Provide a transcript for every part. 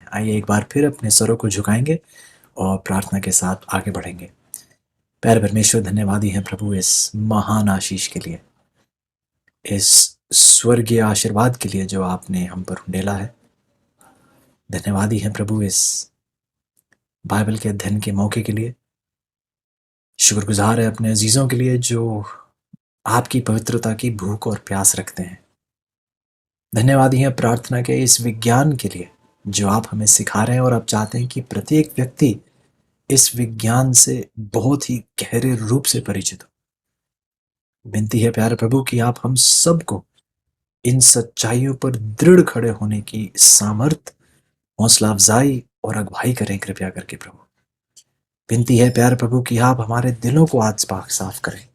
आइए एक बार फिर अपने स्वरों को झुकाएंगे और प्रार्थना के साथ आगे बढ़ेंगे। प्यारे परमेश्वर, धन्यवादी हैं प्रभु इस महान आशीष के लिए, इस स्वर्गीय आशीर्वाद के लिए जो आपने हम पर उंडेला है। धन्यवादी हैं प्रभु इस बाइबल के अध्ययन के मौके के लिए। शुक्रगुजार है अपने अजीजों के लिए जो आपकी पवित्रता की भूख और प्यास रखते हैं। धन्यवादी हैं प्रार्थना के इस विज्ञान के लिए जो आप हमें सिखा रहे हैं और आप चाहते हैं कि प्रत्येक व्यक्ति इस विज्ञान से बहुत ही गहरे रूप से परिचित हो। विनती है प्यारे प्रभु कि आप हम सबको इन सच्चाइयों पर दृढ़ खड़े होने की सामर्थ, हौसला अफजाई और अगुवाई करें कृपया करके प्रभु। विनती है प्यारे प्रभु कि आप हमारे दिलों को आज पाक साफ करें।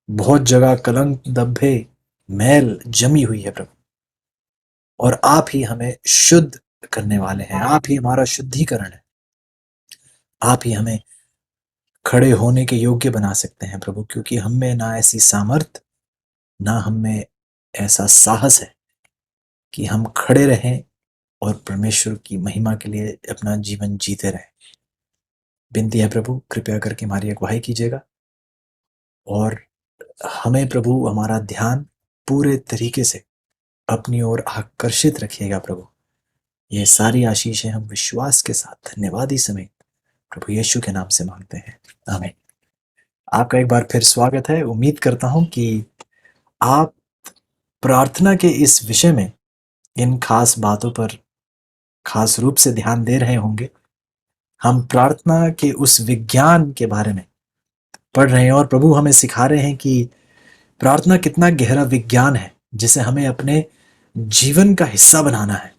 बहुत जगह कलंक, दब्बे, मैल जमी हुई है प्रभु, और आप ही हमें शुद्ध करने वाले हैं। आप ही हमारा शुद्धिकरण है। आप ही हमें खड़े होने के योग्य बना सकते हैं प्रभु, क्योंकि हम में ना ऐसी सामर्थ, ना हम में ऐसा साहस है कि हम खड़े रहें और परमेश्वर की महिमा के लिए अपना जीवन जीते रहें। विनती है प्रभु, कृपया करके हमारी अगुवाई कीजिएगा और हमें प्रभु हमारा ध्यान पूरे तरीके से अपनी ओर आकर्षित रखिएगा प्रभु। ये सारी आशीषें हम विश्वास के साथ धन्यवादी समेत प्रभु यीशु के नाम से मांगते हैं, आमीन। आपका एक बार फिर स्वागत है। उम्मीद करता हूं कि आप प्रार्थना के इस विषय में इन खास बातों पर खास रूप से ध्यान दे रहे होंगे। हम प्रार्थना के उस विज्ञान के बारे में पढ़ रहे हैं और प्रभु हमें सिखा रहे हैं कि प्रार्थना कितना गहरा विज्ञान है जिसे हमें अपने जीवन का हिस्सा बनाना है।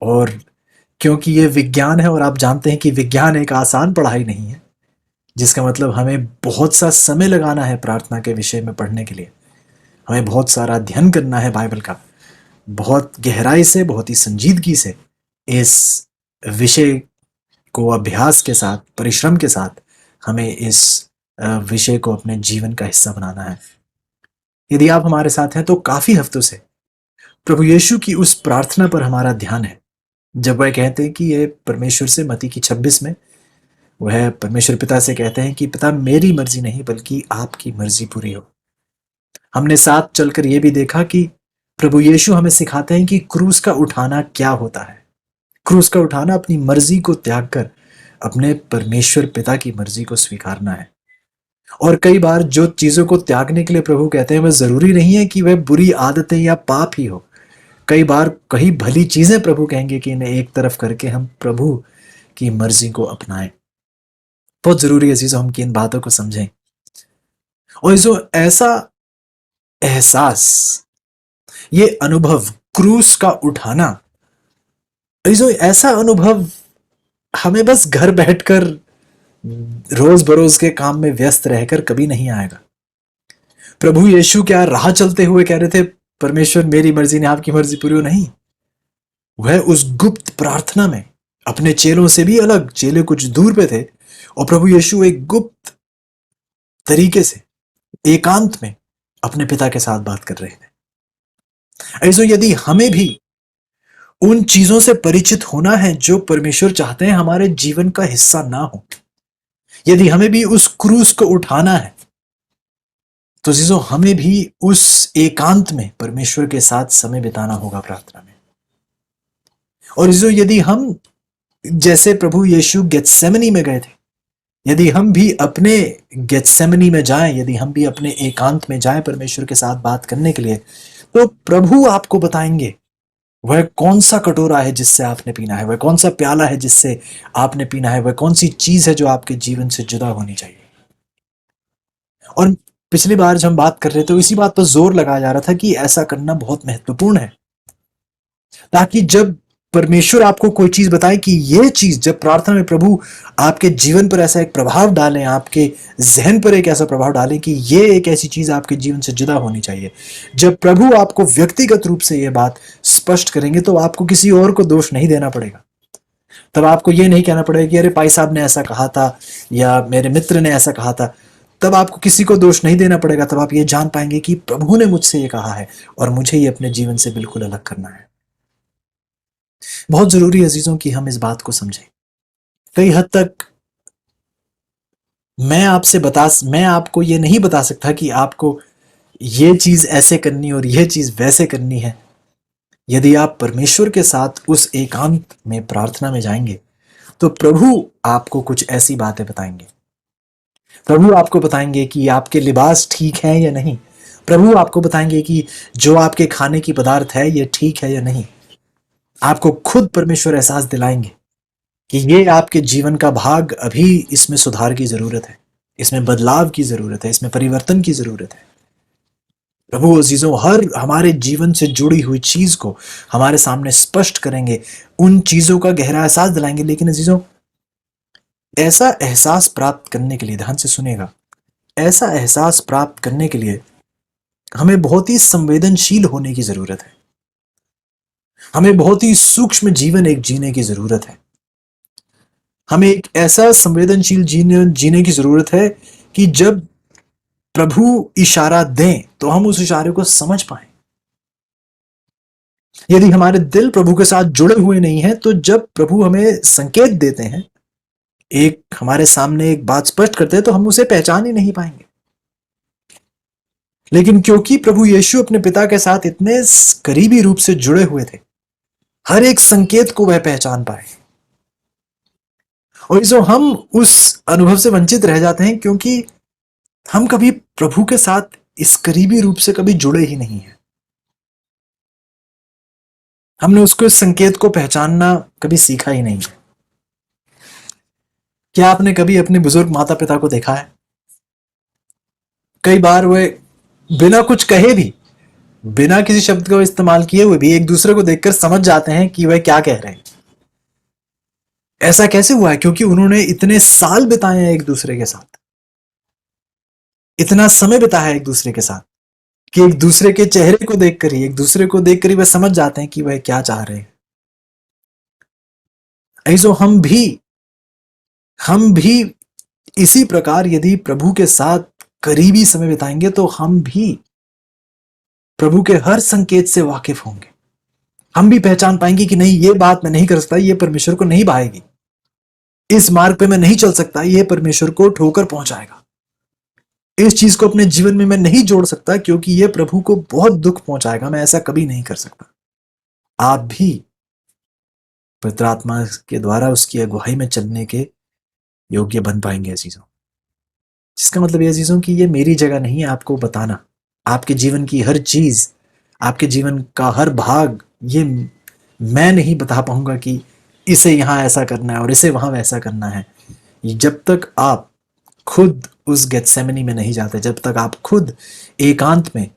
और क्योंकि ये विज्ञान है और आप जानते हैं कि विज्ञान एक आसान पढ़ाई नहीं है, जिसका मतलब हमें बहुत सा समय लगाना है प्रार्थना के विषय में पढ़ने के लिए। हमें बहुत सारा अध्ययन करना है बाइबल का, बहुत गहराई से, बहुत ही संजीदगी से इस विषय को अभ्यास के साथ, परिश्रम के साथ हमें इस विषय को अपने जीवन का हिस्सा बनाना है। यदि आप हमारे साथ हैं तो काफी हफ्तों से प्रभु यीशु की उस प्रार्थना पर हमारा ध्यान है जब वह कहते हैं कि ये परमेश्वर से, मत्ती की 26 में वह परमेश्वर पिता से कहते हैं कि पिता, मेरी मर्जी नहीं बल्कि आपकी मर्जी पूरी हो। हमने साथ चलकर यह भी देखा कि प्रभु यीशु हमें सिखाते हैं कि क्रूस का उठाना क्या होता है। क्रूस का उठाना अपनी मर्जी को त्याग कर अपने परमेश्वर पिता की मर्जी को स्वीकारना है। और कई बार जो चीजों को त्यागने के लिए प्रभु कहते हैं वह जरूरी नहीं है कि वह बुरी आदतें या पाप ही हो। कई बार कई भली चीजें प्रभु कहेंगे कि इन्हें एक तरफ करके हम प्रभु की मर्जी को अपनाएं। बहुत जरूरी है चीजों हम कि इन बातों को समझें। और जो ऐसा एहसास, ये अनुभव, क्रूस का उठाना, जो ऐसा अनुभव हमें बस घर बैठकर रोज बरोज के काम में व्यस्त रहकर कभी नहीं आएगा। प्रभु यीशु क्या राह चलते हुए कह रहे थे परमेश्वर मेरी मर्जी ने आपकी मर्जी पूरी हो? नहीं, वह उस गुप्त प्रार्थना में अपने चेलों से भी अलग, चेले कुछ दूर पे थे और प्रभु यीशु एक गुप्त तरीके से एकांत में अपने पिता के साथ बात कर रहे थे। ऐसो यदि हमें भी उन चीजों से परिचित होना है जो परमेश्वर चाहते हैं हमारे जीवन का हिस्सा ना हो, यदि हमें भी उस क्रूस को उठाना है, तो चीजों हमें भी उस एकांत में परमेश्वर के साथ समय बिताना होगा प्रार्थना में। और यदि हम जैसे प्रभु यीशु गेत्सेमनी में गए थे, यदि हम भी अपने गेत्सेमनी में जाएं, यदि हम भी अपने एकांत में जाएं परमेश्वर के साथ बात करने के लिए, तो प्रभु आपको बताएंगे वह कौन सा कटोरा है जिससे आपने पीना है, वह कौन सा प्याला है जिससे आपने पीना है, वह कौन सी चीज है जो आपके जीवन से जुदा होनी चाहिए। और पिछली बार जब हम बात कर रहे थे इसी बात पर जोर लगाया जा रहा था कि ऐसा करना बहुत महत्वपूर्ण है, ताकि जब परमेश्वर आपको कोई चीज बताए कि ये चीज, जब प्रार्थना में प्रभु आपके जीवन पर ऐसा एक प्रभाव डालें, आपके जहन पर एक ऐसा प्रभाव डालें कि ये एक ऐसी चीज आपके जीवन से जुदा होनी चाहिए, जब प्रभु आपको व्यक्तिगत रूप से ये बात स्पष्ट करेंगे तो आपको किसी और को दोष नहीं देना पड़ेगा। तब आपको ये नहीं कहना पड़ेगा कि अरे भाई साहब ने ऐसा कहा था या मेरे मित्र ने ऐसा कहा था। तब आपको किसी को दोष नहीं देना पड़ेगा। तब आप ये जान पाएंगे कि प्रभु ने मुझसे ये कहा है और मुझे ये अपने जीवन से बिल्कुल अलग करना है। बहुत जरूरी है अजीजों कि हम इस बात को समझें। कई हद तक मैं आपको ये नहीं बता सकता कि आपको ये चीज ऐसे करनी और ये चीज वैसे करनी है। यदि आप परमेश्वर के साथ उस एकांत में प्रार्थना में जाएंगे तो प्रभु आपको कुछ ऐसी बातें बताएंगे। प्रभु आपको बताएंगे कि आपके लिबास ठीक है या नहीं। प्रभु आपको बताएंगे कि जो आपके खाने की पदार्थ है ये ठीक है या नहीं। आपको खुद परमेश्वर एहसास दिलाएंगे कि ये आपके जीवन का भाग, अभी इसमें सुधार की जरूरत है, इसमें बदलाव की जरूरत है, इसमें परिवर्तन की जरूरत है। प्रभु अजीजों हर हमारे जीवन से जुड़ी हुई चीज को हमारे सामने स्पष्ट करेंगे, उन चीजों का गहरा एहसास दिलाएंगे। लेकिन अजीजों, ऐसा एहसास प्राप्त करने के लिए, ध्यान से सुनिएगा, ऐसा एहसास प्राप्त करने के लिए हमें बहुत ही संवेदनशील होने की जरूरत है। हमें बहुत ही सूक्ष्म जीवन एक जीने की जरूरत है। हमें एक ऐसा संवेदनशील जीने की जरूरत है कि जब प्रभु इशारा दें तो हम उस इशारे को समझ पाए। यदि हमारे दिल प्रभु के साथ जुड़े हुए नहीं हैं तो जब प्रभु हमें संकेत देते हैं, एक हमारे सामने एक बात स्पष्ट करते हैं, तो हम उसे पहचान ही नहीं पाएंगे। लेकिन क्योंकि प्रभु यीशु अपने पिता के साथ इतने करीबी रूप से जुड़े हुए थे, हर एक संकेत को वह पहचान पाए। और जो हम उस अनुभव से वंचित रह जाते हैं क्योंकि हम कभी प्रभु के साथ इस करीबी रूप से कभी जुड़े ही नहीं हैं। हमने उसको इस संकेत को पहचानना कभी सीखा ही नहीं है। क्या आपने कभी अपने बुजुर्ग माता पिता को देखा है? कई बार वे बिना कुछ कहे भी, बिना किसी शब्द का इस्तेमाल किए हुए भी एक दूसरे को देखकर समझ जाते हैं कि वह क्या कह रहे हैं। ऐसा कैसे हुआ है? क्योंकि उन्होंने इतने साल बिताए हैं एक दूसरे के साथ, इतना समय बिताया है एक दूसरे के साथ कि एक दूसरे के चेहरे को देखकर ही, एक दूसरे को देखकर ही वह समझ जाते हैं कि वह क्या चाह रहे हैं। ऐसो हम भी इसी प्रकार यदि प्रभु के साथ करीबी समय बिताएंगे तो हम भी प्रभु के हर संकेत से वाकिफ होंगे। हम भी पहचान पाएंगे कि नहीं, ये बात मैं नहीं कर सकता, ये परमेश्वर को नहीं भाएगी। इस मार्ग पे मैं नहीं चल सकता, ये परमेश्वर को ठोकर पहुंचाएगा। इस चीज को अपने जीवन में मैं नहीं जोड़ सकता क्योंकि ये प्रभु को बहुत दुख पहुंचाएगा, मैं ऐसा कभी नहीं कर सकता। आप भी पवित्र आत्मा के द्वारा उसकी अगुवाई में चलने के योग्य बन पाएंगे अजीजों। जिसका मतलब ये अजीजों कि ये मेरी जगह नहीं है आपको बताना। आपके जीवन की हर चीज, आपके जीवन का हर भाग, ये मैं नहीं बता पाऊंगा कि इसे यहां ऐसा करना है और इसे वहां वैसा करना है। जब तक आप खुद उस गेत्सेमनी में नहीं जाते, जब तक आप खुद एकांत में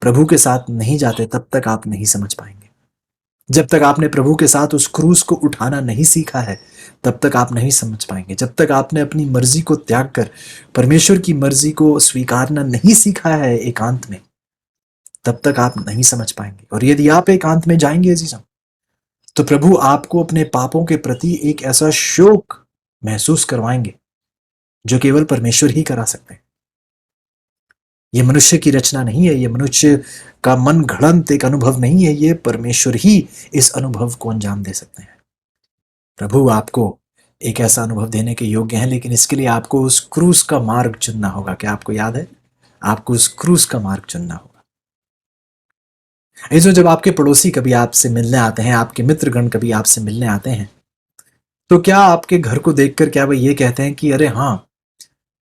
प्रभु के साथ नहीं जाते, तब तक आप नहीं समझ पाएंगे। जब तक आपने प्रभु के साथ उस क्रूस को उठाना नहीं सीखा है, तब तक आप नहीं समझ पाएंगे। जब तक आपने अपनी मर्जी को त्याग कर परमेश्वर की मर्जी को स्वीकारना नहीं सीखा है एकांत में, तब तक आप नहीं समझ पाएंगे। और यदि आप एकांत में जाएंगे अजीजों, तो प्रभु आपको अपने पापों के प्रति एक ऐसा शोक महसूस करवाएंगे जो केवल परमेश्वर ही करा सकते हैं। ये मनुष्य की रचना नहीं है, ये मनुष्य का मन घड़ंत एक अनुभव नहीं है, ये परमेश्वर ही इस अनुभव को अंजाम दे सकते हैं। प्रभु आपको एक ऐसा अनुभव देने के योग्य है, लेकिन इसके लिए आपको उस क्रूस का मार्ग चुनना होगा। क्या आपको याद है? आपको उस क्रूस का मार्ग चुनना होगा। ऐसे जब आपके पड़ोसी कभी आपसे मिलने आते हैं, आपके मित्रगण कभी आपसे मिलने आते हैं, तो क्या आपके घर को देखकर क्या वे ये कहते हैं कि अरे हाँ,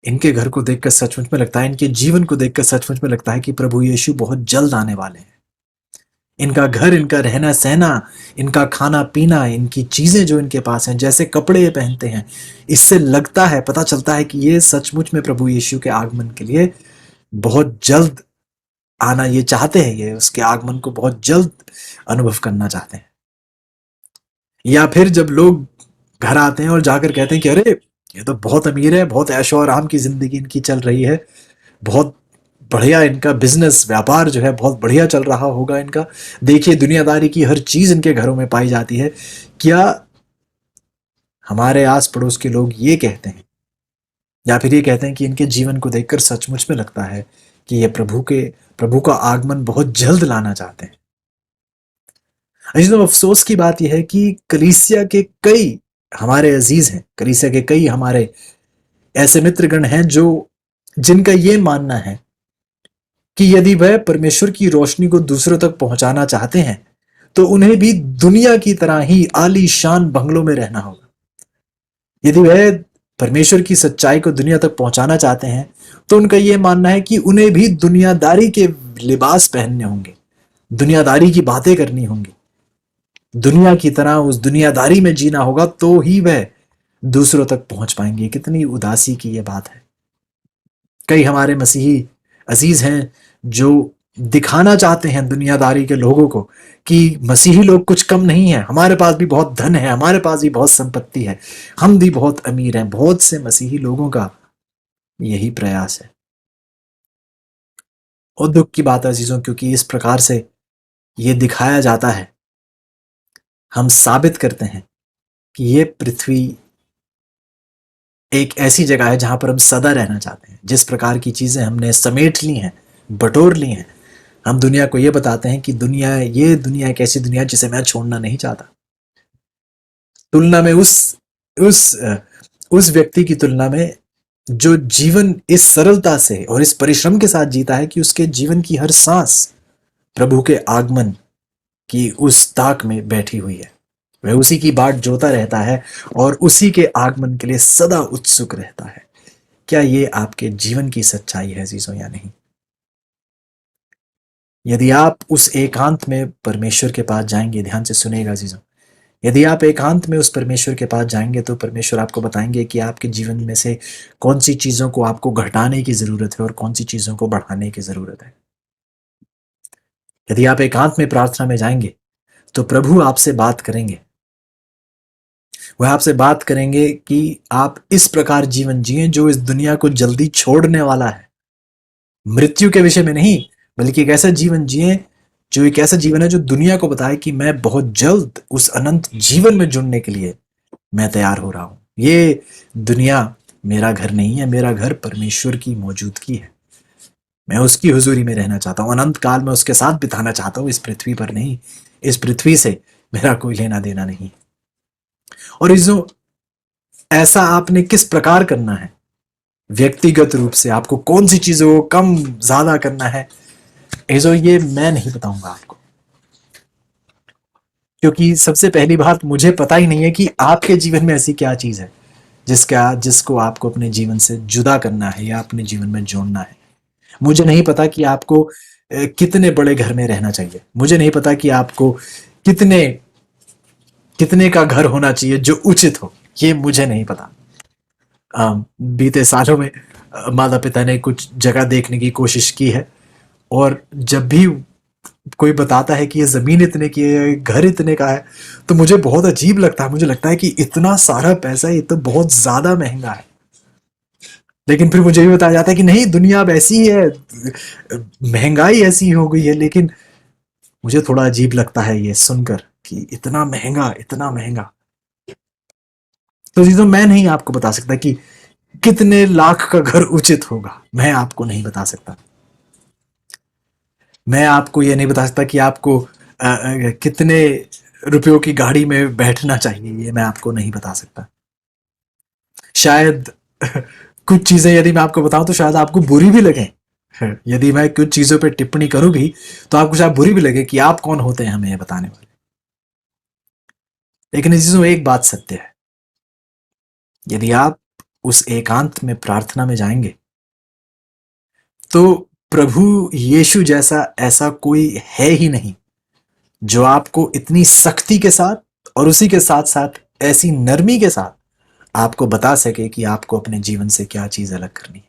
इनके घर को देखकर सचमुच में लगता है, इनके जीवन को देखकर सचमुच में लगता है कि प्रभु यीशु बहुत जल्द आने वाले हैं। इनका घर, इनका रहना सहना, इनका खाना पीना, इनकी चीजें जो इनके पास हैं, जैसे कपड़े ये पहनते हैं, इससे लगता है, पता चलता है कि ये सचमुच में प्रभु यीशु के आगमन के लिए बहुत जल्द आना ये चाहते हैं, ये उसके आगमन को बहुत जल्द अनुभव करना चाहते हैं। या फिर जब लोग घर आते हैं और जाकर कहते हैं कि अरे ये तो बहुत अमीर है, बहुत ऐशो आराम की जिंदगी इनकी चल रही है, बहुत बढ़िया इनका बिजनेस व्यापार जो है बहुत बढ़िया चल रहा होगा इनका, देखिए दुनियादारी की हर चीज इनके घरों में पाई जाती है। क्या हमारे आस पड़ोस के लोग ये कहते हैं, या फिर ये कहते हैं कि इनके जीवन को देखकर सचमुच में लगता है कि ये प्रभु का आगमन बहुत जल्द लाना चाहते हैं? अजीजों, अफसोस की बात यह है कि कलीसिया के कई हमारे अजीज हैं, कलीसिया के कई हमारे ऐसे मित्रगण हैं जो जिनका ये मानना है कि यदि वह परमेश्वर की रोशनी को दूसरों तक पहुंचाना चाहते हैं तो उन्हें भी दुनिया की तरह ही आलीशान बंगलों में रहना होगा। यदि वह परमेश्वर की सच्चाई को दुनिया तक पहुंचाना चाहते हैं तो उनका यह मानना है कि उन्हें भी दुनियादारी के लिबास पहनने होंगे, दुनियादारी की बातें करनी होंगी, दुनिया की तरह उस दुनियादारी में जीना होगा, तो ही वह दूसरों तक पहुंच पाएंगे। कितनी उदासी की यह बात है। कई हमारे मसीही अजीज हैं जो दिखाना चाहते हैं दुनियादारी के लोगों को कि मसीही लोग कुछ कम नहीं है, हमारे पास भी बहुत धन है, हमारे पास भी बहुत संपत्ति है, हम भी बहुत अमीर हैं। बहुत से मसीही लोगों का यही प्रयास है। और दुख की बात है अजीजों, क्योंकि इस प्रकार से ये दिखाया जाता है, हम साबित करते हैं कि ये पृथ्वी एक ऐसी जगह है जहां पर हम सदा रहना चाहते हैं। जिस प्रकार की चीजें हमने समेट ली हैं, बटोर ली हैं, हम दुनिया को ये बताते हैं कि ये दुनिया एक ऐसी दुनिया जिसे मैं छोड़ना नहीं चाहता। तुलना में उस उस व्यक्ति की तुलना में जो जीवन इस सरलता से और इस परिश्रम के साथ जीता है कि उसके जीवन की हर सांस प्रभु के आगमन की उस ताक में बैठी हुई है। वह उसी की बाट जोता रहता है और उसी के आगमन के लिए सदा उत्सुक रहता है। क्या ये आपके जीवन की सच्चाई है अजीजों या नहीं? यदि आप उस एकांत में परमेश्वर के पास जाएंगे, ध्यान से सुनेगा अजीजों, यदि आप एकांत में उस परमेश्वर के पास जाएंगे तो परमेश्वर आपको बताएंगे कि आपके जीवन में से कौन सी चीजों को आपको घटाने की जरूरत है और कौन सी चीजों को बढ़ाने की जरूरत है। यदि आप एकांत में प्रार्थना में जाएंगे तो प्रभु आपसे बात करेंगे। वह आपसे बात करेंगे कि आप इस प्रकार जीवन जिए जो इस दुनिया को जल्दी छोड़ने वाला है। मृत्यु के विषय में नहीं, बल्कि एक ऐसा जीवन जिए जो एक ऐसा जीवन है जो दुनिया को बताए कि मैं बहुत जल्द उस अनंत जीवन में जुड़ने के लिए मैं तैयार हो रहा हूं। ये दुनिया मेरा घर नहीं है, मेरा घर परमेश्वर की मौजूदगी है। मैं उसकी हुजूरी में रहना चाहता हूं, अनंत काल में उसके साथ बिताना चाहता हूं, इस पृथ्वी पर नहीं। इस पृथ्वी से मेरा कोई लेना देना नहीं। और इसो ऐसा आपने किस प्रकार करना है, व्यक्तिगत रूप से आपको कौन सी चीजों को कम ज्यादा करना है, ऐसो ये मैं नहीं बताऊंगा आपको, क्योंकि सबसे पहली बात मुझे पता ही नहीं है कि आपके जीवन में ऐसी क्या चीज है जिसको आपको अपने जीवन से जुदा करना है या अपने जीवन में जोड़ना है। मुझे नहीं पता कि आपको कितने बड़े घर में रहना चाहिए, मुझे नहीं पता कि आपको कितने कितने का घर होना चाहिए जो उचित हो, ये मुझे नहीं पता। बीते सालों में माता पिता ने कुछ जगह देखने की कोशिश की है और जब भी कोई बताता है कि ये जमीन इतने की है, घर इतने का है, तो मुझे बहुत अजीब लगता है। मुझे लगता है कि इतना सारा पैसा, ये तो बहुत ज्यादा महंगा है। लेकिन फिर मुझे भी बताया जाता है कि नहीं, दुनिया अब ऐसी है, महंगाई ऐसी हो गई है। लेकिन मुझे थोड़ा अजीब लगता है ये सुनकर कि इतना महंगा, इतना महंगा। तो चीजों मैं नहीं आपको बता सकता कि कितने लाख का घर उचित होगा, मैं आपको नहीं बता सकता। मैं आपको ये नहीं बता सकता कि आपको कितने रुपयों की गाड़ी में बैठना चाहिए, ये मैं आपको नहीं बता सकता। शायद कुछ चीजें यदि मैं आपको बताऊं तो शायद आपको बुरी भी लगे। यदि मैं कुछ चीजों पे टिप्पणी करूं भी तो आपको शायद बुरी भी लगे कि आप कौन होते हैं हमें ये बताने वाले। लेकिन इस चीजों एक बात सत्य है, यदि आप उस एकांत में प्रार्थना में जाएंगे तो प्रभु यीशु जैसा ऐसा कोई है ही नहीं जो आपको इतनी सख्ती के साथ और उसी के साथ साथ ऐसी नरमी के साथ आपको बता सके कि आपको अपने जीवन से क्या चीज अलग करनी है।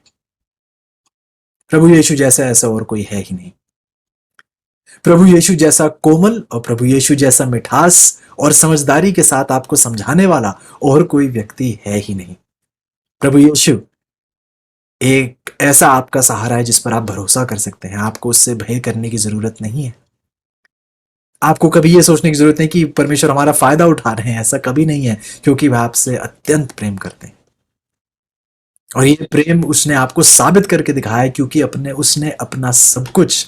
प्रभु यीशु जैसा ऐसा और कोई है ही नहीं। प्रभु यीशु जैसा कोमल और प्रभु यीशु जैसा मिठास और समझदारी के साथ आपको समझाने वाला और कोई व्यक्ति है ही नहीं। प्रभु यीशु एक ऐसा आपका सहारा है जिस पर आप भरोसा कर सकते हैं। आपको उससे भय करने की जरूरत नहीं है। आपको कभी यह सोचने की जरूरत नहीं कि परमेश्वर हमारा फायदा उठा रहे हैं, ऐसा कभी नहीं है, क्योंकि वह आपसे अत्यंत प्रेम करते हैं। और ये प्रेम उसने आपको साबित करके दिखाया है, क्योंकि उसने अपना सब कुछ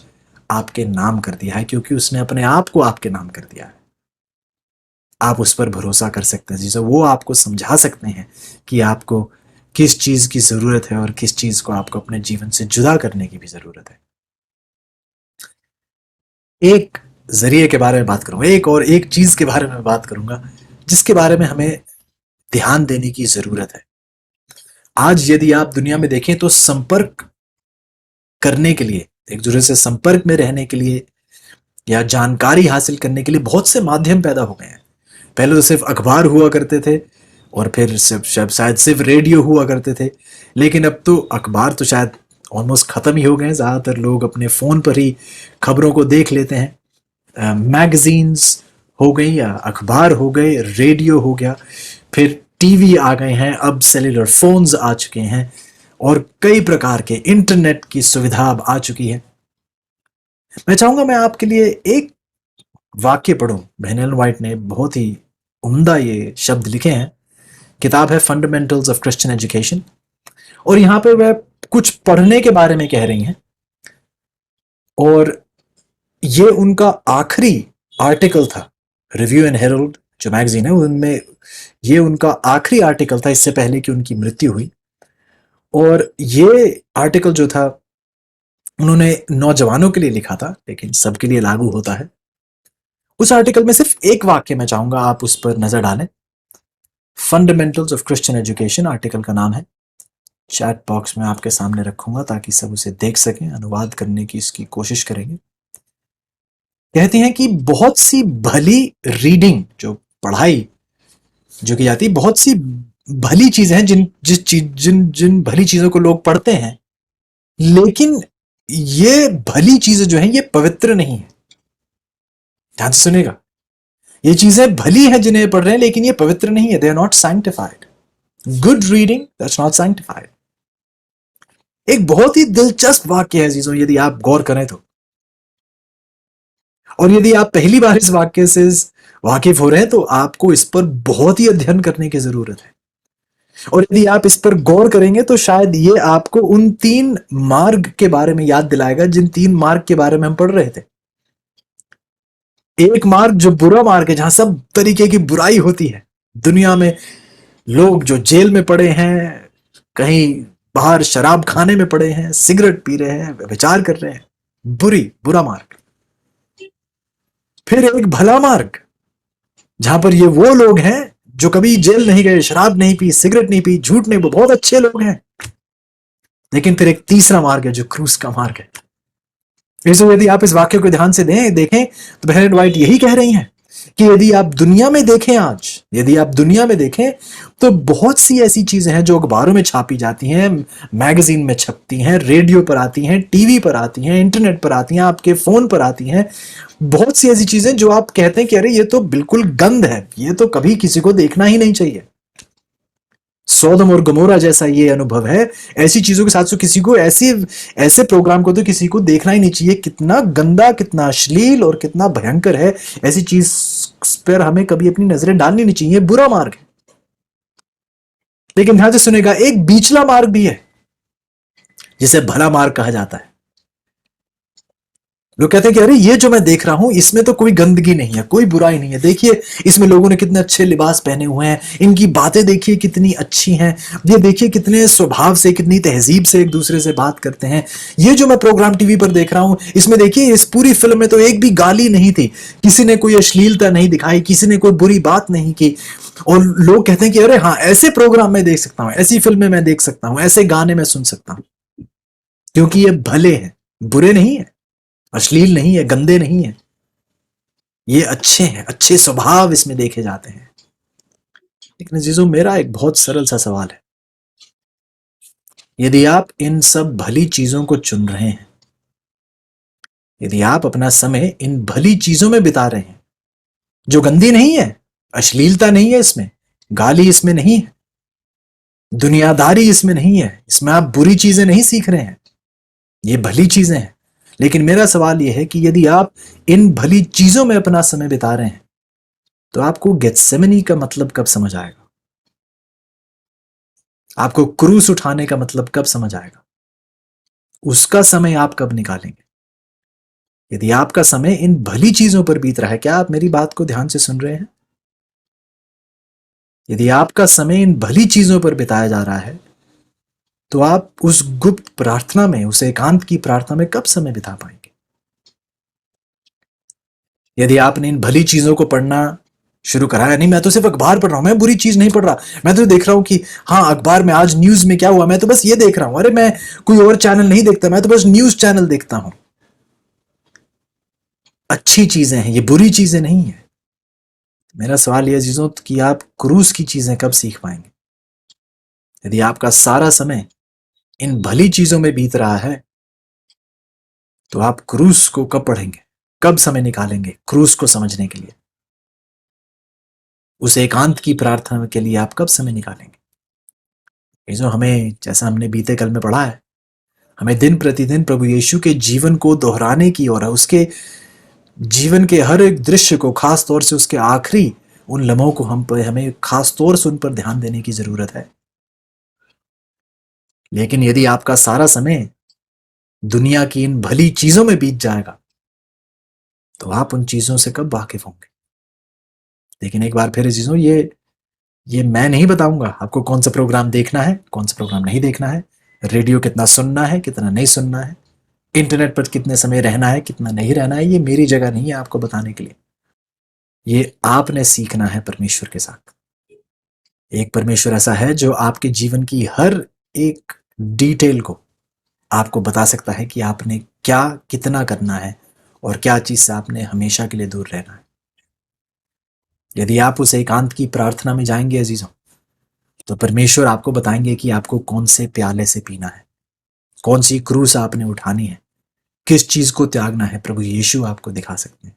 आपके नाम कर दिया है, क्योंकि उसने अपने आप को आपके नाम कर दिया है। आप उस पर भरोसा कर सकते हैं जी। वो आपको समझा सकते हैं कि आपको किस चीज़ की ज़रूरत है और किस चीज़ को आपको अपने जीवन से जुदा करने की भी ज़रूरत है। एक ज़रिए के बारे में बात करूँगा, एक चीज़ के बारे में बात करूँगा, जिसके बारे में हमें ध्यान देने की ज़रूरत है। आज यदि आप दुनिया में देखें तो संपर्क करने के लिए, एक-दूसरे से संपर्क में रहने के लिए या जानकारी हासिल करने के लिए बहुत से माध्यम पैदा हो गए हैं। पहले तो सिर्फ अखबार हुआ करते थे और फिर शायद सिर्फ रेडियो हुआ करते थे, लेकिन अब तो अखबार तो शायद ऑलमोस्ट ख़त्म ही हो गए हैं। ज़्यादातर लोग अपने फ़ोन पर ही खबरों को देख लेते हैं। मैगज़ीन्स हो गई या अखबार हो गए, रेडियो हो गया, फिर टीवी आ गए हैं, अब सेलुलर फ़ोन्स आ चुके हैं और कई प्रकार के इंटरनेट की सुविधा अब आ चुकी है। मैं चाहूँगा मैं आपके लिए एक वाक्य पढ़ूँ। हेलेन व्हाइट ने बहुत ही उम्दा ये शब्द लिखे हैं। किताब है फंडामेंटल्स ऑफ क्रिश्चियन एजुकेशन, और यहाँ पे वह कुछ पढ़ने के बारे में कह रही हैं, और ये उनका आखिरी आर्टिकल था। रिव्यू एंड हेरल्ड जो मैगजीन है उनमें ये उनका आखिरी आर्टिकल था इससे पहले कि उनकी मृत्यु हुई। और ये आर्टिकल जो था उन्होंने नौजवानों के लिए लिखा था, लेकिन सबके लिए लागू होता है। उस आर्टिकल में सिर्फ एक वाक्य मैं चाहूंगा आप उस पर नजर डालें। Fundamentals of Christian education article का नाम है। चैट बॉक्स में आपके सामने रखूंगा ताकि सब उसे देख सकें, अनुवाद करने की इसकी कोशिश करेंगे। कहती हैं कि बहुत सी भली रीडिंग, जो पढ़ाई जो की जाती है, बहुत सी भली चीजें हैं जिन भली चीजों को लोग पढ़ते हैं, लेकिन ये भली चीजें जो हैं ये पवित्र नहीं है। ध्यान से सुनेगा, ये चीजें भली हैं जिन्हें पढ़ रहे हैं, लेकिन ये पवित्र नहीं है। They are not sanctified. Good reading that's not sanctified. एक बहुत ही दिलचस्प वाक्य है चीजों, यदि आप गौर करें तो। और यदि आप पहली बार इस वाक्य से वाकिफ हो रहे हैं तो आपको इस पर बहुत ही अध्ययन करने की जरूरत है। और यदि आप इस पर गौर करेंगे तो शायद ये आपको उन 3 मार्ग के बारे में याद दिलाएगा जिन 3 मार्ग के बारे में हम पढ़ रहे थे। एक मार्ग जो बुरा मार्ग है, जहां सब तरीके की बुराई होती है। दुनिया में लोग जो जेल में पड़े हैं, कहीं बाहर शराब खाने में पड़े हैं, सिगरेट पी रहे हैं, विचार कर रहे हैं, बुरा मार्ग। फिर एक भला मार्ग, जहां पर ये वो लोग हैं जो कभी जेल नहीं गए, शराब नहीं पी, सिगरेट नहीं पी, झूठ नहीं, वो बहुत अच्छे लोग हैं। लेकिन फिर एक तीसरा मार्ग है जो क्रूस का मार्ग है। इसलिए यदि आप इस वाक्य को ध्यान से देखें तो हेलेन व्हाइट यही कह रही हैं कि यदि आप दुनिया में देखें, यदि आप दुनिया में देखें तो बहुत सी ऐसी चीजें हैं जो अखबारों में छापी जाती हैं, मैगजीन में छपती हैं, रेडियो पर आती हैं, टीवी पर आती हैं, इंटरनेट पर आती हैं, आपके फोन पर आती हैं। बहुत सी ऐसी चीजें जो आप कहते हैं कि अरे ये तो बिल्कुल गंद है, ये तो कभी किसी को देखना ही नहीं चाहिए। सोदम और गमोरा जैसा ये अनुभव है। ऐसी चीजों के साथ तो किसी को ऐसे प्रोग्राम को तो किसी को देखना ही नहीं चाहिए। कितना गंदा, कितना अश्लील और कितना भयंकर है। ऐसी चीज पर हमें कभी अपनी नजरें डालनी नहीं चाहिए। बुरा मार्ग है। लेकिन ध्यान से सुनेगा, एक बीचला मार्ग भी है जिसे भला मार्ग कहा जाता है। लोग कहते हैं कि अरे ये जो मैं देख रहा हूं इसमें तो कोई गंदगी नहीं है, कोई बुराई नहीं है। देखिए इसमें लोगों ने कितने अच्छे लिबास पहने हुए हैं, इनकी बातें देखिए कितनी अच्छी हैं, ये देखिए कितने स्वभाव से, कितनी तहजीब से एक दूसरे से बात करते हैं। ये जो मैं प्रोग्राम टीवी पर देख रहा हूं इसमें देखिए इस पूरी फिल्म में तो एक भी गाली नहीं थी, किसी ने कोई अश्लीलता नहीं दिखाई, किसी ने कोई बुरी बात नहीं की। और लोग कहते हैं कि अरे हाँ, ऐसे प्रोग्राम मैं देख सकता हूं, ऐसी फिल्में मैं देख सकता हूं, ऐसे गाने मैं सुन सकता हूं, क्योंकि ये भले हैं, बुरे नहीं है, अश्लील नहीं है, गंदे नहीं है, ये अच्छे हैं, अच्छे स्वभाव इसमें देखे जाते हैं। लेकिन अजीजों, मेरा एक बहुत सरल सा सवाल है। यदि आप इन सब भली चीजों को चुन रहे हैं, यदि आप अपना समय इन भली चीजों में बिता रहे हैं जो गंदी नहीं है, अश्लीलता नहीं है इसमें, गाली इसमें नहीं है, दुनियादारी इसमें नहीं है, इसमें आप बुरी चीजें नहीं सीख रहे हैं, ये भली चीजें हैं। लेकिन मेरा सवाल यह है कि यदि आप इन भली चीजों में अपना समय बिता रहे हैं तो आपको गेत्सेमनी का मतलब कब समझ आएगा? आपको क्रूस उठाने का मतलब कब समझ आएगा? उसका समय आप कब निकालेंगे? यदि आपका समय इन भली चीजों पर बीत रहा है, क्या आप मेरी बात को ध्यान से सुन रहे हैं? यदि आपका समय इन भली चीजों पर बिताया जा रहा है तो आप उस गुप्त प्रार्थना में, उस एकांत की प्रार्थना में कब समय बिता पाएंगे? यदि आपने इन भली चीजों को पढ़ना शुरू करा है, नहीं मैं तो सिर्फ अखबार पढ़ रहा हूं, मैं बुरी चीज नहीं पढ़ रहा, मैं तो देख रहा हूं कि हाँ अखबार में आज न्यूज में क्या हुआ, मैं तो बस ये देख रहा हूं, अरे मैं कोई और चैनल नहीं देखता, मैं तो बस न्यूज चैनल देखता हूं। अच्छी चीजें हैं, ये बुरी चीजें नहीं है। मेरा सवाल यह चीजों कि आप क्रूस की चीजें कब सीख पाएंगे? यदि आपका सारा समय इन भली चीजों में बीत रहा है तो आप क्रूस को कब पढ़ेंगे, कब समय निकालेंगे क्रूस को समझने के लिए? उस एकांत की प्रार्थना के लिए आप कब समय निकालेंगे? ये जो हमें, जैसा हमने बीते कल में पढ़ा है, हमें दिन प्रतिदिन प्रभु यीशु के जीवन को दोहराने की और उसके जीवन के हर एक दृश्य को, खास तौर से उसके आखिरी उन लम्हों को हमें खास तौर से उन पर ध्यान देने की जरूरत है। लेकिन यदि आपका सारा समय दुनिया की इन भली चीजों में बीत जाएगा तो आप उन चीजों से कब वाकिफ होंगे? लेकिन एक बार फिर चीजों, ये मैं नहीं बताऊंगा आपको कौन सा प्रोग्राम देखना है, कौन सा प्रोग्राम नहीं देखना है, रेडियो कितना सुनना है, कितना नहीं सुनना है, इंटरनेट पर कितने समय रहना है, कितना नहीं रहना है। ये मेरी जगह नहीं है आपको बताने के लिए। ये आपने सीखना है परमेश्वर के साथ। एक परमेश्वर ऐसा है जो आपके जीवन की हर एक डिटेल को आपको बता सकता है कि आपने क्या कितना करना है और क्या चीज से आपने हमेशा के लिए दूर रहना है। यदि आप उस एकांत की प्रार्थना में जाएंगे अजीजों, तो परमेश्वर आपको बताएंगे कि आपको कौन से प्याले से पीना है, कौन सी क्रूस आपने उठानी है, किस चीज को त्यागना है। प्रभु यीशु आपको दिखा सकते हैं।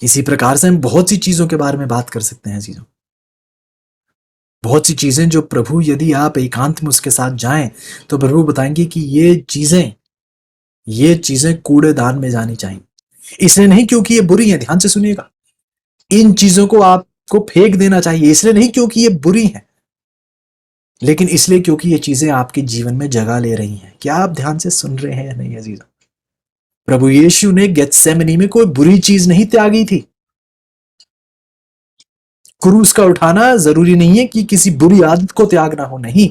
इसी प्रकार से हम बहुत सी चीजों के बारे में बात कर सकते हैं अजीजों। बहुत सी चीजें जो प्रभु, यदि आप एकांत में उसके साथ जाएं तो प्रभु बताएंगे कि ये चीजें कूड़ेदान में जानी चाहिए। इसलिए नहीं क्योंकि ये बुरी है, ध्यान से सुनिएगा, इन चीजों को आपको फेंक देना चाहिए, इसलिए नहीं क्योंकि ये बुरी है, लेकिन इसलिए क्योंकि ये चीजें आपके जीवन में जगह ले रही हैं। क्या आप ध्यान से सुन रहे हैं या नहीं अजीज? प्रभु यीशु ने गेत्सेमनी में कोई बुरी चीज नहीं त्यागी थी। क्रूस का उठाना जरूरी नहीं है कि किसी बुरी आदत को त्यागना हो, नहीं।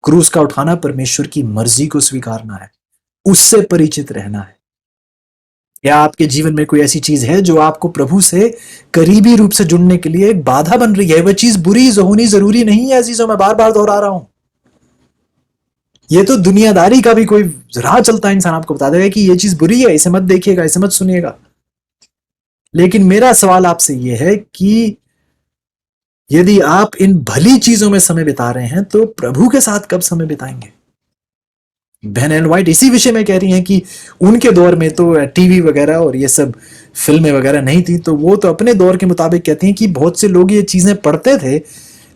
क्रूस का उठाना परमेश्वर की मर्जी को स्वीकारना है, उससे परिचित रहना है। या आपके जीवन में कोई ऐसी चीज है जो आपको प्रभु से करीबी रूप से जुड़ने के लिए एक बाधा बन रही है? वह चीज बुरी होनी जरूरी नहीं है अजीजों, मैं बार बार दोहरा रहा हूं। ये तो दुनियादारी का भी कोई राह चलता इंसान आपको बता देगा कि ये चीज बुरी है, इसे मत देखिएगा, इसे मत सुनिएगा। लेकिन मेरा सवाल आपसे यह है कि यदि आप इन भली चीजों में समय बिता रहे हैं तो प्रभु के साथ कब समय बिताएंगे? बहन एंड वाइट इसी विषय में कह रही हैं कि उनके दौर में तो टीवी वगैरह और ये सब फिल्में वगैरह नहीं थी, तो वो तो अपने दौर के मुताबिक कहती हैं कि बहुत से लोग ये चीजें पढ़ते थे,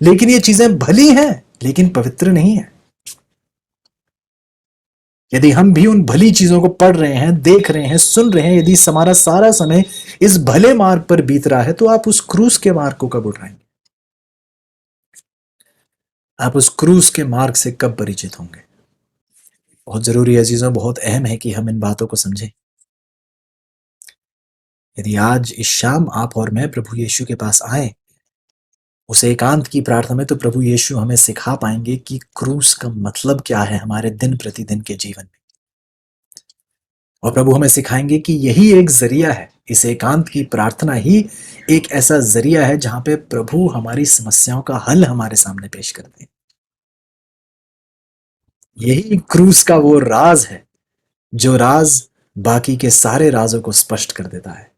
लेकिन ये चीजें भली हैं लेकिन पवित्र नहीं है। यदि हम भी उन भली चीजों को पढ़ रहे हैं, देख रहे हैं, सुन रहे हैं, यदि हमारा सारा समय इस भले मार्ग पर बीत रहा है, तो आप उस क्रूस के मार्ग को कब उठाएंगे? आप उस क्रूस के मार्ग से कब परिचित होंगे? बहुत जरूरी है चीजों, बहुत अहम है कि हम इन बातों को समझें। यदि आज इस शाम आप और मैं प्रभु यीशु के पास आए उस एकांत की प्रार्थना में, तो प्रभु यीशु हमें सिखा पाएंगे कि क्रूस का मतलब क्या है हमारे दिन प्रतिदिन के जीवन में। और प्रभु हमें सिखाएंगे कि यही एक जरिया है, इस एकांत की प्रार्थना ही एक ऐसा जरिया है जहां पे प्रभु हमारी समस्याओं का हल हमारे सामने पेश करते हैं। यही क्रूस का वो राज है जो राज बाकी के सारे राजों को स्पष्ट कर देता है।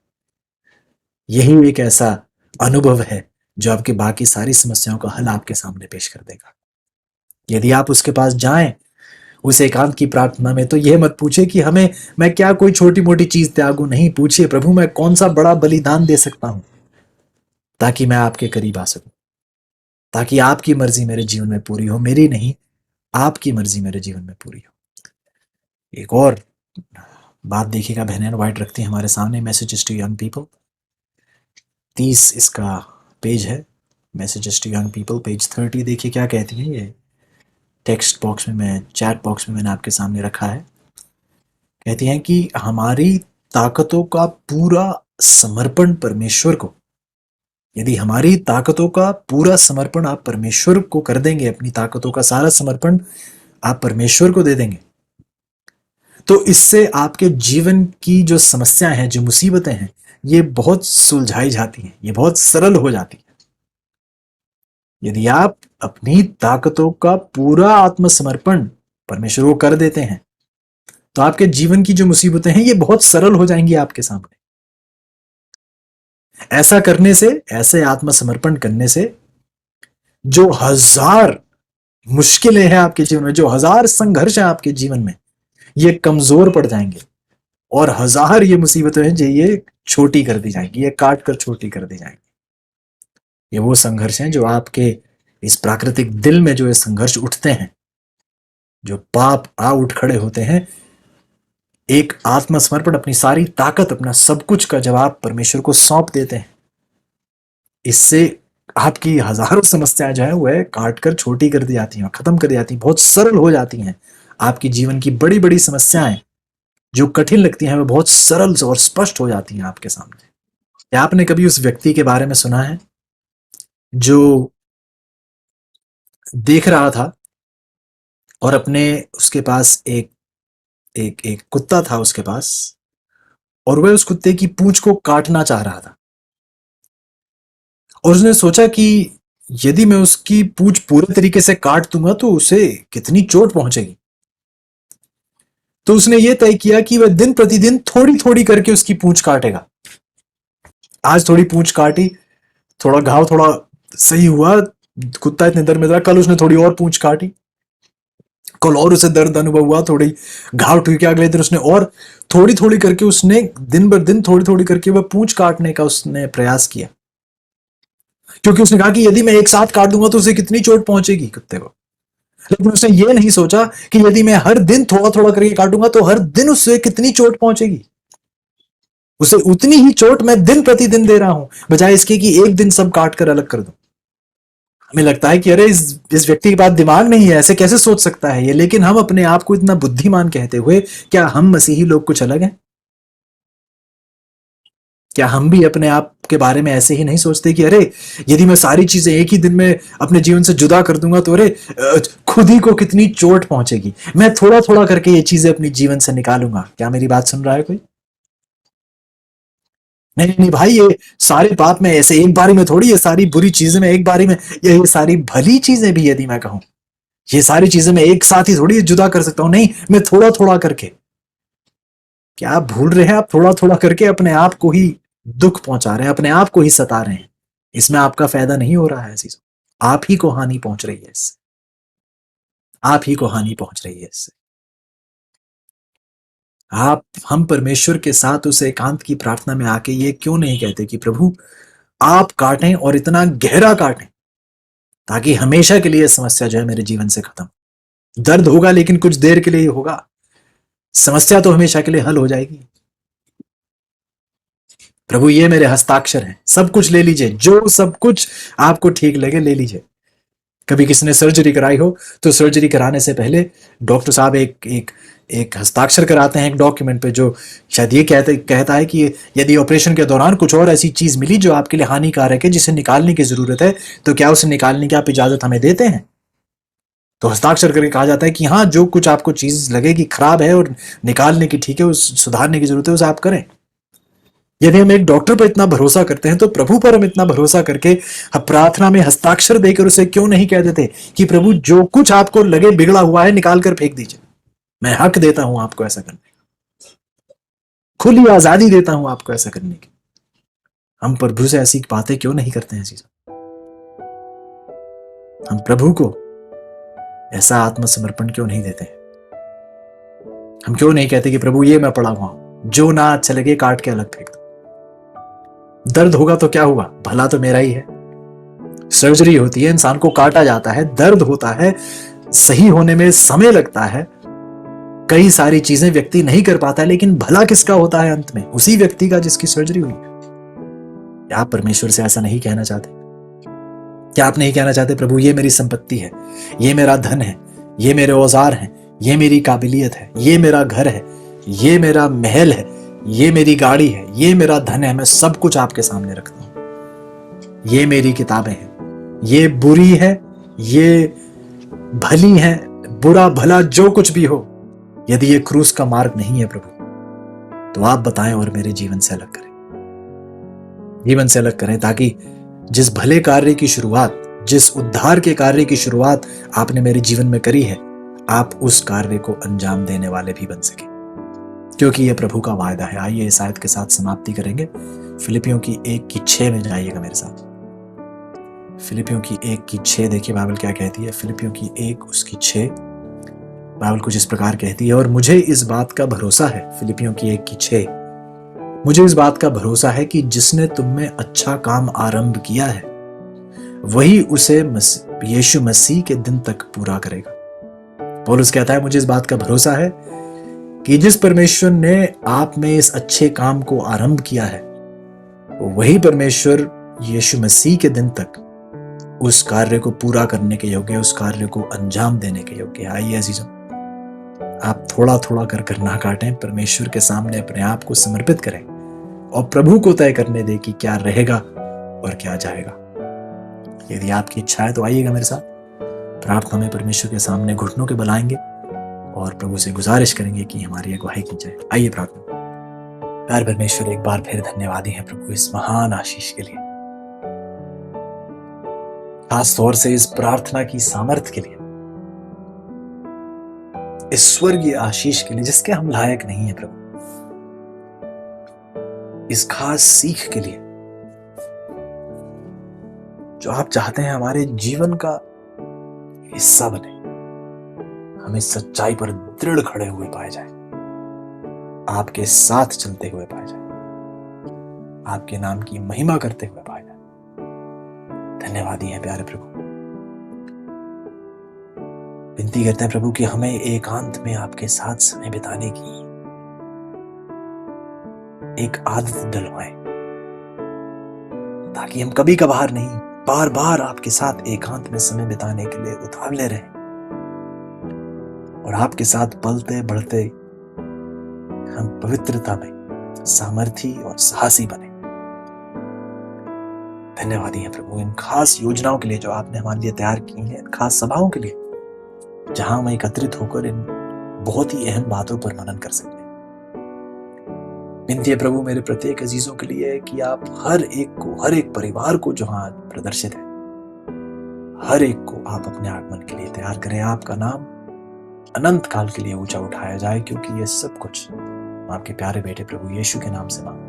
यही एक ऐसा अनुभव है जो आपकी बाकी सारी समस्याओं का हल आपके सामने पेश कर देगा। यदि आप उसके पास जाएं उस एकांत की प्रार्थना में, तो यह मत पूछे कि मैं क्या कोई छोटी मोटी चीज त्यागू, नहीं। पूछिए, प्रभु मैं कौन सा बड़ा बलिदान दे सकता हूं ताकि मैं आपके करीब आ सकूं, ताकि आपकी मर्जी मेरे जीवन में पूरी हो, मेरी नहीं, आपकी मर्जी मेरे जीवन में पूरी हो। एक और बात देखिएगा, बहनें वाइट रखती हैं हमारे सामने, मैसेजेस टू यंग पीपल, 30 इसका पेज है, messages to young people, page 30। देखिए क्या कहती है ये, टेक्स्ट बॉक्स में, चैट बॉक्स में मैंने आपके सामने रखा है। कहती हैं कि हमारी ताकतों का पूरा समर्पण परमेश्वर को यदि हमारी ताकतों का पूरा समर्पण आप परमेश्वर को कर देंगे, अपनी ताकतों का सारा समर्पण आप परमेश्वर को दे देंगे, तो इससे आपके जीवन की जो समस्याएं हैं, जो मुसीबतें हैं, ये बहुत सुलझाई जाती हैं, ये बहुत सरल हो जाती है। यदि आप अपनी ताकतों का पूरा आत्मसमर्पण परमेश्वर को कर देते हैं, तो आपके जीवन की जो मुसीबतें हैं, ये बहुत सरल हो जाएंगी आपके सामने। ऐसा करने से, ऐसे आत्मसमर्पण करने से, जो हजार मुश्किलें हैं आपके जीवन में, जो हजार संघर्ष हैं आपके जीवन में, ये कमजोर पड़ जाएंगे, और हजार ये मुसीबतें हैं जो ये छोटी कर दी जाएंगी, ये काट कर छोटी कर दी जाएंगी। ये वो संघर्ष हैं जो आपके इस प्राकृतिक दिल में जो ये संघर्ष उठते हैं, जो पाप आ उठ खड़े होते हैं, एक आत्मसमर्पण, अपनी सारी ताकत, अपना सब कुछ का जवाब परमेश्वर को सौंप देते हैं, इससे आपकी हजारों समस्याएं जो है वह काट कर छोटी कर दी जाती हैं, खत्म कर दी जाती हैं, बहुत सरल हो जाती हैं। आपकी जीवन की बड़ी बड़ी समस्याएं जो कठिन लगती हैं, वह बहुत सरल और स्पष्ट हो जाती हैं आपके सामने। क्या आपने कभी उस व्यक्ति के बारे में सुना है जो देख रहा था और अपने, उसके पास एक एक एक कुत्ता था उसके पास, और वह उस कुत्ते की पूंछ को काटना चाह रहा था, और उसने सोचा कि यदि मैं उसकी पूंछ पूरे तरीके से काट दूंगा तो उसे कितनी चोट पहुंचेगी। तो उसने यह तय किया कि वह दिन प्रतिदिन थोड़ी थोड़ी करके उसकी पूंछ काटेगा। आज थोड़ी पूंछ काटी, थोड़ा घाव थोड़ा सही हुआ, कुत्ता इतने दर्द में था, कल उसने थोड़ी और पूंछ काटी, कल और उसे दर्द अनुभव हुआ, थोड़ी घाव ठीक है, अगले दिन उसने और थोड़ी थोड़ी करके, उसने दिन बर दिन थोड़ी थोड़ी करके वह पूंछ काटने का उसने प्रयास किया, क्योंकि उसने कहा कि यदि मैं एक साथ काट दूंगा तो उसे कितनी चोट पहुंचेगी कुत्ते को। लेकिन उसने ये नहीं सोचा कि यदि मैं हर दिन थोड़ा थोड़ा करके काटूंगा तो हर दिन उससे कितनी चोट पहुंचेगी, उसे उतनी ही चोट मैं दिन प्रतिदिन दे रहा हूं, बजाय इसके कि एक दिन सब काट कर अलग कर दूं। हमें लगता है कि अरे इस व्यक्ति के पास दिमाग नहीं है, ऐसे कैसे सोच सकता है ये, लेकिन हम अपने आप को इतना बुद्धिमान कहते हुए, क्या हम मसीही लोग कुछ अलग हैं? क्या हम भी अपने आप के बारे में ऐसे ही नहीं सोचते कि अरे यदि मैं सारी चीजें एक ही दिन में अपने जीवन से जुदा कर दूंगा तो अरे खुद ही को कितनी चोट पहुंचेगी, मैं थोड़ा थोड़ा करके ये चीजें अपनी जीवन से निकालूंगा। क्या मेरी बात सुन रहा है कोई? नहीं नहीं भाई, ये सारे पाप में ऐसे एक बारी में थोड़ी, ये सारी बुरी चीजें में एक बारी में, ये सारी भली चीजें भी यदि मैं कहूं, ये सारी चीजें मैं एक साथ ही थोड़ी जुदा कर सकता हूं, नहीं, मैं थोड़ा थोड़ा करके। क्या आप भूल रहे हैं? आप थोड़ा थोड़ा करके अपने आप को ही दुख पहुंचा रहे हैं, अपने आप को ही सता रहे हैं। इसमें आपका फायदा नहीं हो रहा है ऐसी, आप ही को हानि पहुंच रही है इससे, आप ही को हानि पहुंच रही है इससे। आप, हम परमेश्वर के साथ उस एकांत की प्रार्थना में आके ये क्यों नहीं कहते कि प्रभु आप काटें, और इतना गहरा काटें ताकि हमेशा के लिए समस्या जो है मेरे जीवन से खत्म। दर्द होगा लेकिन कुछ देर के लिए ही होगा, समस्या तो हमेशा के लिए हल हो जाएगी। प्रभु ये मेरे हस्ताक्षर हैं, सब कुछ ले लीजिए, जो सब कुछ आपको ठीक लगे ले लीजिए। कभी किसी ने सर्जरी कराई हो तो सर्जरी कराने से पहले डॉक्टर साहब एक एक एक हस्ताक्षर कराते हैं एक डॉक्यूमेंट पे, जो शायद ये कहता है कि यदि ऑपरेशन के दौरान कुछ और ऐसी चीज मिली जो आपके लिए हानिकारक है, जिसे निकालने की जरूरत है, तो क्या उसे निकालने की आप इजाजत हमें देते हैं? तो हस्ताक्षर करके कहा जाता है कि हाँ, जो कुछ आपको चीज लगेगी खराब है और निकालने की ठीक है, उस सुधारने की जरूरत है, उसे आप करें। यदि हम एक डॉक्टर पर इतना भरोसा करते हैं तो प्रभु पर हम इतना भरोसा करके प्रार्थना में हस्ताक्षर देकर उसे क्यों नहीं कह देते कि प्रभु जो कुछ आपको लगे बिगड़ा हुआ है निकाल कर फेंक दीजिए, मैं हक देता हूं आपको ऐसा करने का, खुली आजादी देता हूं आपको ऐसा करने की। हम प्रभु से ऐसी बातें क्यों नहीं करते हैं चीजें? हम प्रभु को ऐसा आत्मसमर्पण क्यों नहीं देते? हम क्यों नहीं कहते कि प्रभु ये मैं पड़ा हुआ हूं, जो ना अच्छा लगे काट के अलग फेंक दो। दर्द होगा तो क्या हुआ, भला तो मेरा ही है। सर्जरी होती है, इंसान को काटा जाता है, दर्द होता है, सही होने में समय लगता है, कई सारी चीजें व्यक्ति नहीं कर पाता है, लेकिन भला किसका होता है अंत में? उसी व्यक्ति का जिसकी सर्जरी हुई है। क्या आप परमेश्वर से ऐसा नहीं कहना चाहते? क्या आप नहीं कहना चाहते प्रभु ये मेरी संपत्ति है, ये मेरा धन है, ये मेरे औजार हैं, ये मेरी काबिलियत है, ये मेरा घर है, ये मेरा महल है, ये मेरी गाड़ी है, ये मेरा धन है, मैं सब कुछ आपके सामने रखता हूं। ये मेरी किताबें हैं, ये बुरी है, ये भली है, बुरा भला जो कुछ भी हो, यदि ये क्रूस का मार्ग नहीं है प्रभु, तो आप बताएं और मेरे जीवन से अलग करें, जीवन से अलग करें, ताकि जिस भले कार्य की शुरुआत, जिस उद्धार के कार्य की शुरुआत आपने मेरे जीवन में करी है, आप उस कार्य को अंजाम देने वाले भी बन सके, क्योंकि यह प्रभु का वायदा है। आइए इस आयत के साथ समाप्ति करेंगे। फिलिपियों की 1:6 में जाइएगा मेरे साथ। फिलिपियों की 1:6 देखिए बाइबल क्या कहती है। फिलिपियों की 1:6 बाइबल कुछ इस प्रकार कहती है, और मुझे इस बात का भरोसा है, फिलिपियों की 1:6, मुझे इस बात का भरोसा है कि जिसने तुम में अच्छा काम आरंभ किया है वही उसे यीशु मसीह के दिन तक पूरा करेगा। पौलुस कहता है मुझे इस बात का भरोसा है कि जिस परमेश्वर ने आप में इस अच्छे काम को आरंभ किया है, वही परमेश्वर यीशु मसीह के दिन तक उस कार्य को पूरा करने के योग्य, उस कार्य को अंजाम देने के योग्य। आइए अजीजों, आप थोड़ा थोड़ा कर ना काटें, परमेश्वर के सामने अपने आप को समर्पित करें और प्रभु को तय करने दें कि क्या रहेगा और क्या जाएगा। यदि आपकी इच्छा है तो आइएगा मेरे साथ, प्रार्थना में परमेश्वर के सामने घुटनों के बल आएंगे और प्रभु से गुजारिश करेंगे कि हमारी अगुवाई की जाए। आइए प्रार्थना। प्यार परमेश्वर, एक बार फिर धन्यवादी हैं प्रभु इस महान आशीष के लिए, खास तौर से इस प्रार्थना की सामर्थ्य के लिए, इस स्वर्गीय आशीष के लिए जिसके हम लायक नहीं है प्रभु, इस खास सीख के लिए जो आप चाहते हैं हमारे जीवन का हिस्सा बने, हमें सच्चाई पर दृढ़ खड़े हुए पाए जाए, आपके साथ चलते हुए पाए जाए, आपके नाम की महिमा करते हुए पाए जाए। धन्यवादी है प्यारे प्रभु। विनती करते हैं प्रभु कि हमें एकांत में आपके साथ समय बिताने की एक आदत डलवाएं, ताकि हम कभी कभार नहीं, बार बार आपके साथ एकांत में समय बिताने के लिए उतावले रहें और आपके साथ पलते बढ़ते हम पवित्रता में सामर्थी और साहसी बने। धन्यवादी है प्रभु इन खास योजनाओं के लिए जो आपने हमारे लिए तैयार की हैं, इन खास सभाओं के लिए जहां हम एकत्रित होकर इन बहुत ही अहम बातों पर मनन कर सकते हैं। विनती है प्रभु मेरे प्रत्येक अजीजों के लिए कि आप हर एक को, हर एक परिवार को जहां प्रदर्शित है, हर एक को आप अपने आगमन के लिए तैयार करें। आपका नाम अनंत काल के लिए ऊंचा उठाया जाए, क्योंकि ये सब कुछ आपके प्यारे बेटे प्रभु यीशु के नाम से मांगते हैं।